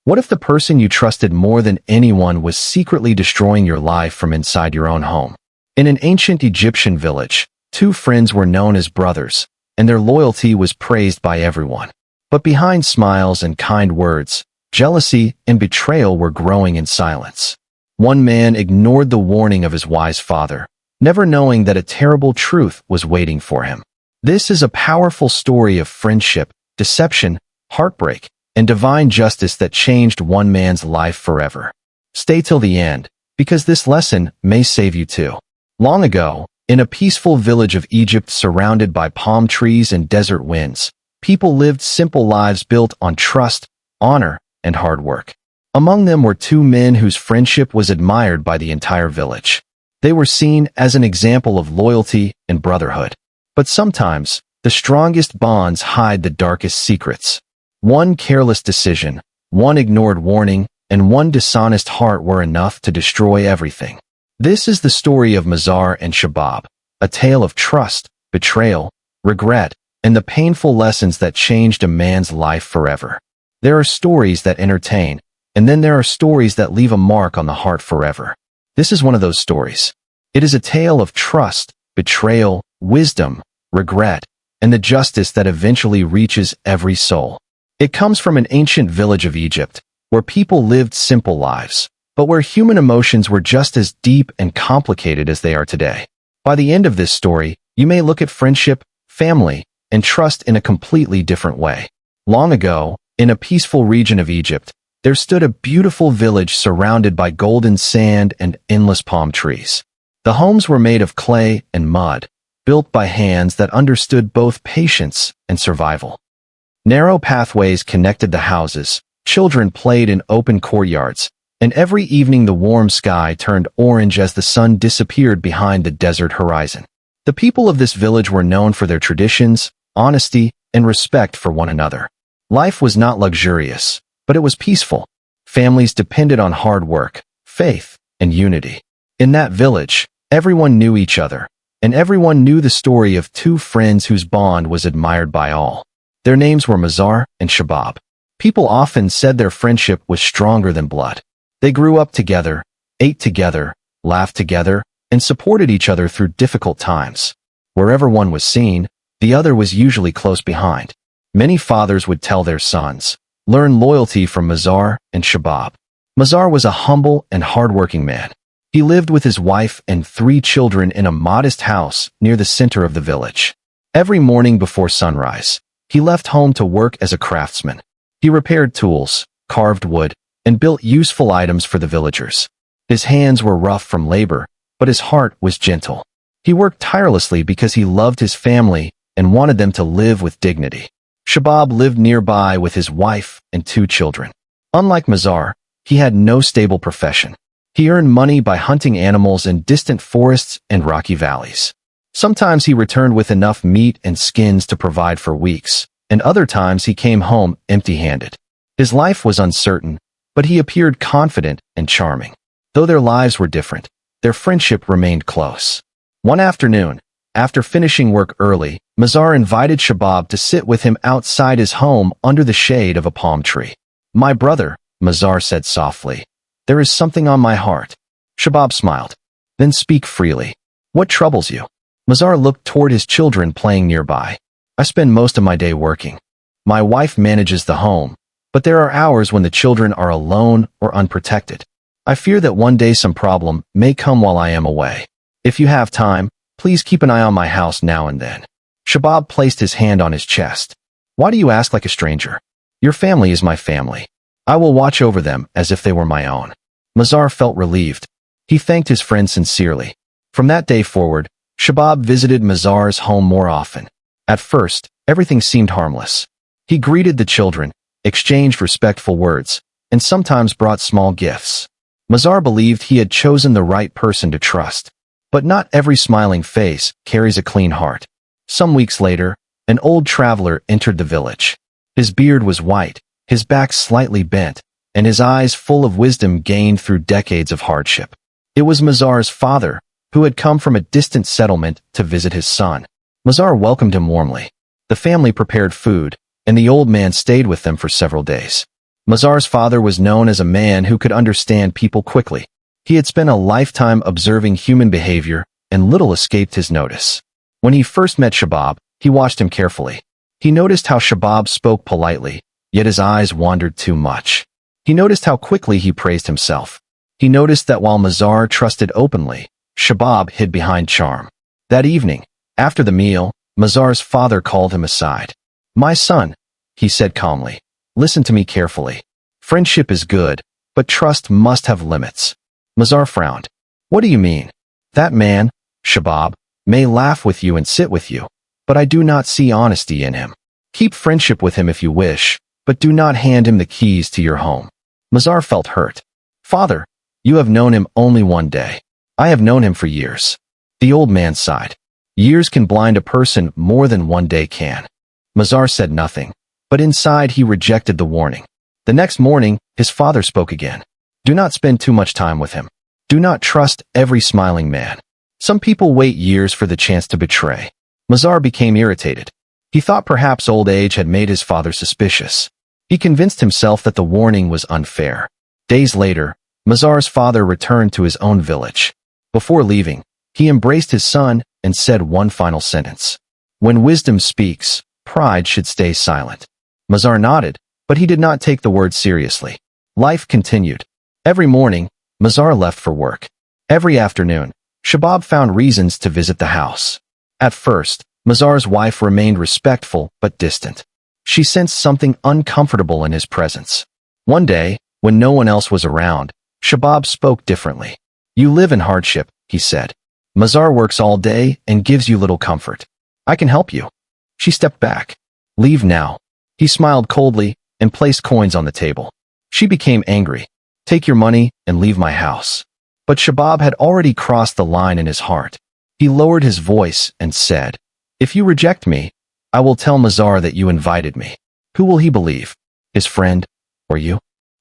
What if the person you trusted more than anyone was secretly destroying your life from inside your own home? In an ancient Egyptian village, two friends were known as brothers, and their loyalty was praised by everyone. But behind smiles and kind words, jealousy and betrayal were growing in silence. One man ignored the warning of his wise father, never knowing that a terrible truth was waiting for him. This is a powerful story of friendship, deception, heartbreak, and divine justice that changed one man's life forever. Stay till the end, because this lesson may save you too. Long ago, in a peaceful village of Egypt surrounded by palm trees and desert winds, people lived simple lives built on trust, honor, and hard work. Among them were two men whose friendship was admired by the entire village. They were seen as an example of loyalty and brotherhood. But sometimes, the strongest bonds hide the darkest secrets. One careless decision, one ignored warning, and one dishonest heart were enough to destroy everything. This is the story of Mazhar and Shabab, a tale of trust, betrayal, regret, and the painful lessons that changed a man's life forever. There are stories that entertain, and then there are stories that leave a mark on the heart forever. This is one of those stories. It is a tale of trust, betrayal, wisdom, regret, and the justice that eventually reaches every soul. It comes from an ancient village of Egypt, where people lived simple lives, but where human emotions were just as deep and complicated as they are today. By the end of this story, you may look at friendship, family, and trust in a completely different way. Long ago, in a peaceful region of Egypt, there stood a beautiful village surrounded by golden sand and endless palm trees. The homes were made of clay and mud, built by hands that understood both patience and survival. Narrow pathways connected the houses, children played in open courtyards, and every evening the warm sky turned orange as the sun disappeared behind the desert horizon. The people of this village were known for their traditions, honesty, and respect for one another. Life was not luxurious, but it was peaceful. Families depended on hard work, faith, and unity. In that village, everyone knew each other, and everyone knew the story of two friends whose bond was admired by all. Their names were Mazhar and Shabab. People often said their friendship was stronger than blood. They grew up together, ate together, laughed together, and supported each other through difficult times. Wherever one was seen, the other was usually close behind. Many fathers would tell their sons, "Learn loyalty from Mazhar and Shabab." Mazhar was a humble and hardworking man. He lived with his wife and 3 children in a modest house near the center of the village. Every morning before sunrise, he left home to work as a craftsman. He repaired tools, carved wood, and built useful items for the villagers. His hands were rough from labor, but his heart was gentle. He worked tirelessly because he loved his family and wanted them to live with dignity. Shabab lived nearby with his wife and 2 children. Unlike Mazhar, he had no stable profession. He earned money by hunting animals in distant forests and rocky valleys. Sometimes he returned with enough meat and skins to provide for weeks, and other times he came home empty-handed. His life was uncertain, but he appeared confident and charming. Though their lives were different, their friendship remained close. One afternoon, after finishing work early, Mazhar invited Shabab to sit with him outside his home under the shade of a palm tree. "My brother," Mazhar said softly, "there is something on my heart." Shabab smiled. "Then speak freely. What troubles you?" Mazhar looked toward his children playing nearby. "I spend most of my day working. My wife manages the home, but there are hours when the children are alone or unprotected. I fear that one day some problem may come while I am away. If you have time, please keep an eye on my house now and then." Shabab placed his hand on his chest. "Why do you ask like a stranger? Your family is my family. I will watch over them as if they were my own." Mazhar felt relieved. He thanked his friend sincerely. From that day forward, Shabab visited Mazhar's home more often. At first, everything seemed harmless. He greeted the children, exchanged respectful words, and sometimes brought small gifts. Mazhar believed he had chosen the right person to trust. But not every smiling face carries a clean heart. Some weeks later, an old traveler entered the village. His beard was white, his back slightly bent, and his eyes full of wisdom gained through decades of hardship. It was Mazhar's father, who had come from a distant settlement to visit his son. Mazhar welcomed him warmly. The family prepared food, and the old man stayed with them for several days. Mazhar's father was known as a man who could understand people quickly. He had spent a lifetime observing human behavior, and little escaped his notice. When he first met Shabab, he watched him carefully. He noticed how Shabab spoke politely, yet his eyes wandered too much. He noticed how quickly he praised himself. He noticed that while Mazhar trusted openly, Shabab hid behind charm. That evening, after the meal, Mazhar's father called him aside. "My son," he said calmly, "listen to me carefully. Friendship is good, but trust must have limits." Mazhar frowned. "What do you mean?" "That man, Shabab, may laugh with you and sit with you, but I do not see honesty in him. Keep friendship with him if you wish, but do not hand him the keys to your home." Mazhar felt hurt. "Father, you have known him only one day. I have known him for years." The old man sighed. "Years can blind a person more than one day can." Mazhar said nothing, but inside he rejected the warning. The next morning, his father spoke again. "Do not spend too much time with him. Do not trust every smiling man. Some people wait years for the chance to betray." Mazhar became irritated. He thought perhaps old age had made his father suspicious. He convinced himself that the warning was unfair. Days later, Mazhar's father returned to his own village. Before leaving, he embraced his son and said one final sentence. "When wisdom speaks, pride should stay silent." Mazhar nodded, but he did not take the word seriously. Life continued. Every morning, Mazhar left for work. Every afternoon, Shabab found reasons to visit the house. At first, Mazhar's wife remained respectful but distant. She sensed something uncomfortable in his presence. One day, when no one else was around, Shabab spoke differently. "You live in hardship," he said. "Mazhar works all day and gives you little comfort. I can help you." She stepped back. "Leave now." He smiled coldly and placed coins on the table. She became angry. "Take your money and leave my house." But Shabab had already crossed the line in his heart. He lowered his voice and said, "If you reject me, I will tell Mazhar that you invited me. Who will he believe? His friend or you?"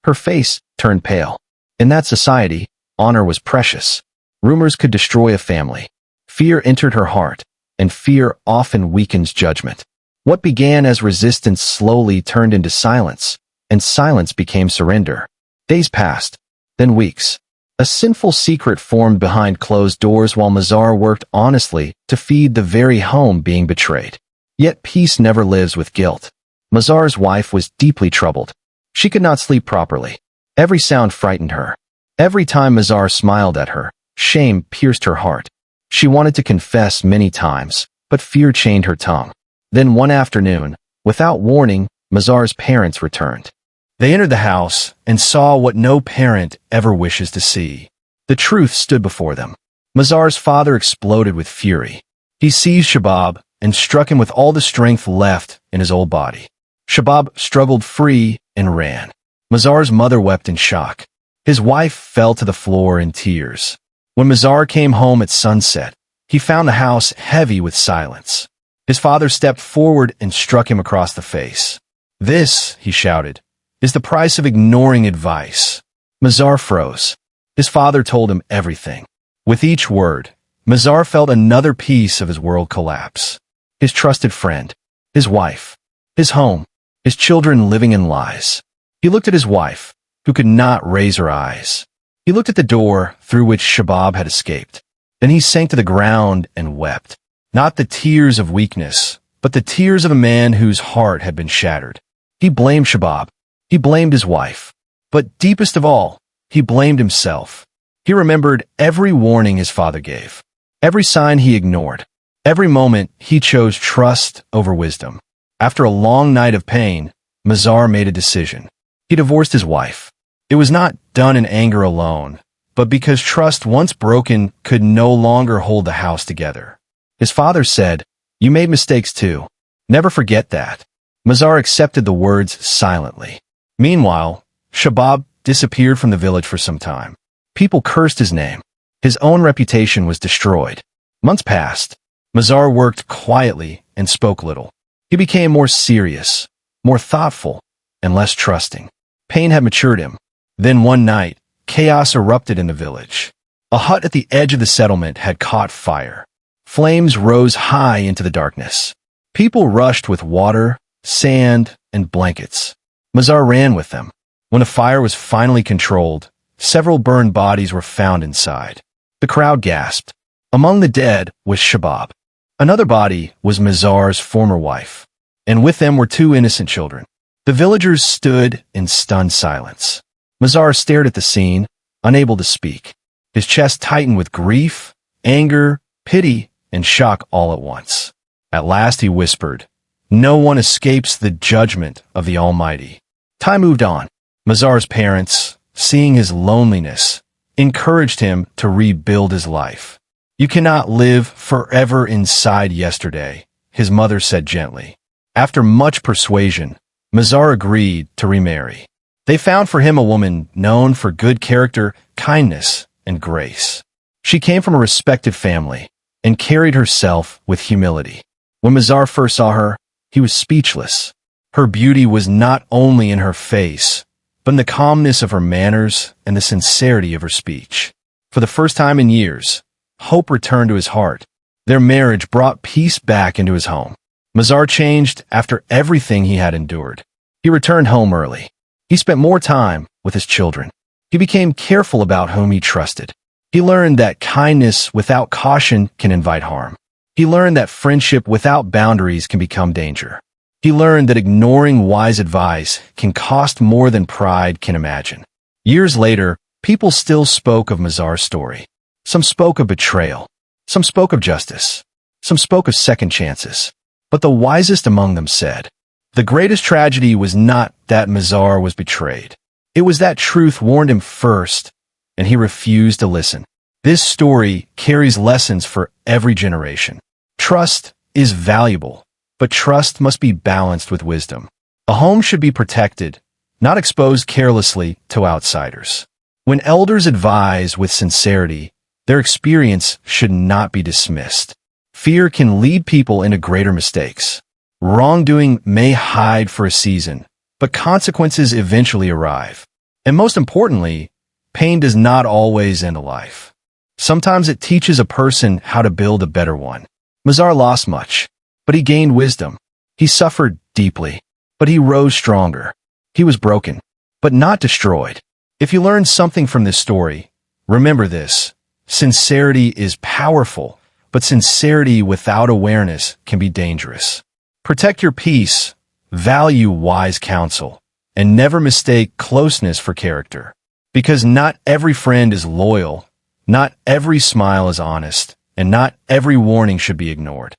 Her face turned pale. In that society, honor was precious. Rumors could destroy a family. Fear entered her heart, and fear often weakens judgment. What began as resistance slowly turned into silence, and silence became surrender. Days passed, then weeks. A sinful secret formed behind closed doors while Mazhar worked honestly to feed the very home being betrayed. Yet peace never lives with guilt. Mazhar's wife was deeply troubled. She could not sleep properly. Every sound frightened her. Every time Mazhar smiled at her, shame pierced her heart. She wanted to confess many times, but fear chained her tongue. Then one afternoon, without warning, Mazhar's parents returned. They entered the house and saw what no parent ever wishes to see. The truth stood before them. Mazhar's father exploded with fury. He seized Shabab and struck him with all the strength left in his old body. Shabab struggled free and ran. Mazhar's mother wept in shock. His wife fell to the floor in tears. When Mazhar came home at sunset, he found the house heavy with silence. His father stepped forward and struck him across the face. "This," he shouted, "is the price of ignoring advice." Mazhar froze. His father told him everything. With each word, Mazhar felt another piece of his world collapse. His trusted friend, his wife, his home, his children living in lies. He looked at his wife, who could not raise her eyes. He looked at the door through which Shabab had escaped. Then he sank to the ground and wept. Not the tears of weakness, but the tears of a man whose heart had been shattered. He blamed Shabab. He blamed his wife. But deepest of all, he blamed himself. He remembered every warning his father gave, every sign he ignored, every moment he chose trust over wisdom. After a long night of pain, Mazhar made a decision. He divorced his wife. It was not done in anger alone, but because trust once broken could no longer hold the house together. His father said, "You made mistakes too. Never forget that." Mazhar accepted the words silently. Meanwhile, Shabab disappeared from the village for some time. People cursed his name. His own reputation was destroyed. Months passed. Mazhar worked quietly and spoke little. He became more serious, more thoughtful, and less trusting. Pain had matured him. Then one night, chaos erupted in the village. A hut at the edge of the settlement had caught fire. Flames rose high into the darkness. People rushed with water, sand, and blankets. Mazhar ran with them. When the fire was finally controlled, several burned bodies were found inside. The crowd gasped. Among the dead was Shabab. Another body was Mazhar's former wife, and with them were two innocent children. The villagers stood in stunned silence. Mazhar stared at the scene, unable to speak. His chest tightened with grief, anger, pity, and shock all at once. At last he whispered, "No one escapes the judgment of the Almighty." Time moved on. Mazhar's parents, seeing his loneliness, encouraged him to rebuild his life. "You cannot live forever inside yesterday," his mother said gently. After much persuasion, Mazhar agreed to remarry. They found for him a woman known for good character, kindness, and grace. She came from a respected family and carried herself with humility. When Mazhar first saw her, he was speechless. Her beauty was not only in her face, but in the calmness of her manners and the sincerity of her speech. For the first time in years, hope returned to his heart. Their marriage brought peace back into his home. Mazhar changed after everything he had endured. He returned home early. He spent more time with his children. He became careful about whom he trusted. He learned that kindness without caution can invite harm. He learned that friendship without boundaries can become danger. He learned that ignoring wise advice can cost more than pride can imagine. Years later, people still spoke of Mazhar's story. Some spoke of betrayal. Some spoke of justice. Some spoke of second chances. But the wisest among them said, the greatest tragedy was not that Mazhar was betrayed. It was that truth warned him first, and he refused to listen. This story carries lessons for every generation. Trust is valuable, but trust must be balanced with wisdom. A home should be protected, not exposed carelessly to outsiders. When elders advise with sincerity, their experience should not be dismissed. Fear can lead people into greater mistakes. Wrongdoing may hide for a season, but consequences eventually arrive. And most importantly, pain does not always end a life. Sometimes it teaches a person how to build a better one. Mazhar lost much, but he gained wisdom. He suffered deeply, but he rose stronger. He was broken, but not destroyed. If you learned something from this story, remember this: sincerity is powerful, but sincerity without awareness can be dangerous. Protect your peace, value wise counsel, and never mistake closeness for character. Because not every friend is loyal, not every smile is honest, and not every warning should be ignored.